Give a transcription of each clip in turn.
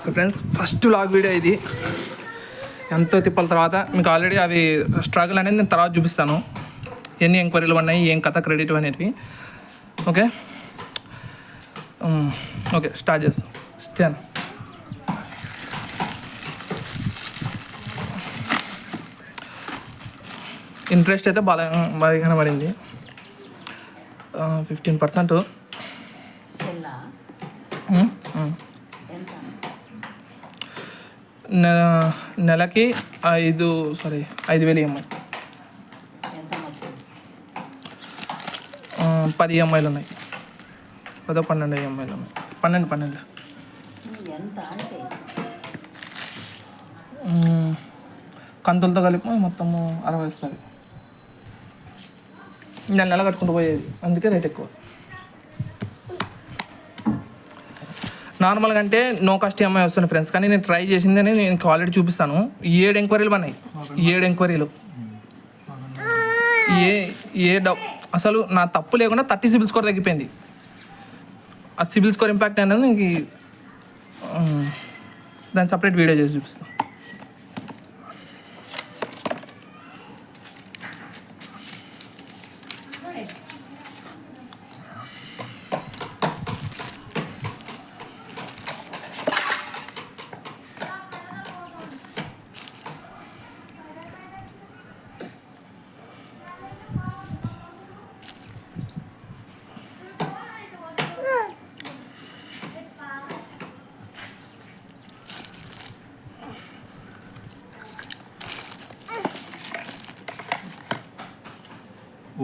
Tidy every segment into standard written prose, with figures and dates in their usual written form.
Friends first vlog video ఇది. ఎంతో తిప్పల తర్వాత మీకు ఆల్రెడీ అవి స్ట్రగుల్ అనేది నేను తర్వాత చూపిస్తాను. ఎన్ని ఎంక్వైరీలు ఉన్నాయి, ఏం కథ, క్రెడిట్ అనేటివి. ఓకే ఓకే స్టార్ట్ చేస్తాం. స్టాన్ ఇంట్రెస్ట్ అయితే బాగానే పడింది. 15%. నెలకి 5,000 EMI. 10 EMIలు ఉన్నాయి. 12 EMIలు ఉన్నాయి. 12 కంతులతో కలిపి మొత్తము 60 వస్తుంది. నెల కట్టుకుంటూ పోయేది, అందుకే రేట్ ఎక్కువ. నార్మల్గా అంటే నో కాస్ట్ EMI వస్తుంది ఫ్రెండ్స్, కానీ నేను ట్రై చేసిందని నేను ఆల్రెడీ చూపిస్తాను. 7 ఎంక్వైరీలు పడినాయి. 7 ఎంక్వైరీలు. అసలు నా తప్పు లేకుండా 30 సిబిల్ స్కోర్ తగ్గిపోయింది. ఆ సిబిల్ స్కోర్ ఇంపాక్ట్ అనేది ఇంక దాన్ని సపరేట్ వీడియో చేసి చూపిస్తాను.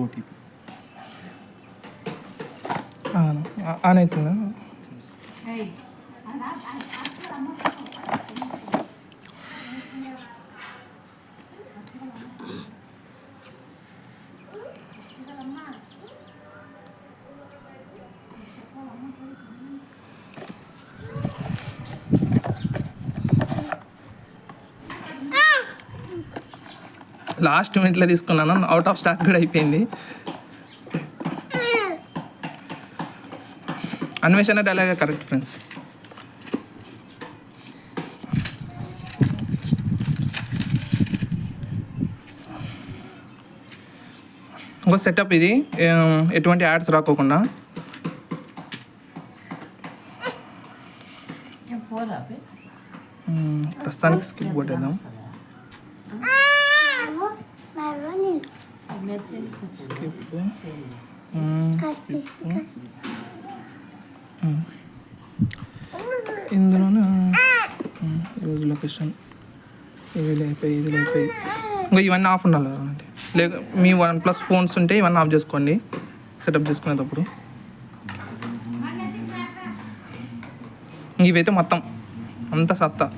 ఓటీపీ ఆన్ అవుతుందా? లాస్ట్ మినిట్లో తీసుకున్నాను, అవుట్ ఆఫ్ స్టాక్ కూడా అయిపోయింది. అన్వేషణ డైలాగ్ కరెక్ట్ ఫ్రెండ్స్. ఇంకో సెటప్ ఇది, ఎటువంటి యాడ్స్ రాకోకుండా. ప్రస్తుతానికి స్కిప్ కొట్టేద్దాం. ఇందులోనే యూజ్ లొకేషన్ ఇది అయిపోయి ఇంకా ఇవన్నీ ఆఫ్ ఉండాలి అంటే. లేక మీ OnePlus ఫోన్స్ ఉంటే ఇవన్నీ ఆఫ్ చేసుకోండి సెటప్ చేసుకునేటప్పుడు. ఇవైతే మొత్తం అంత సత్తా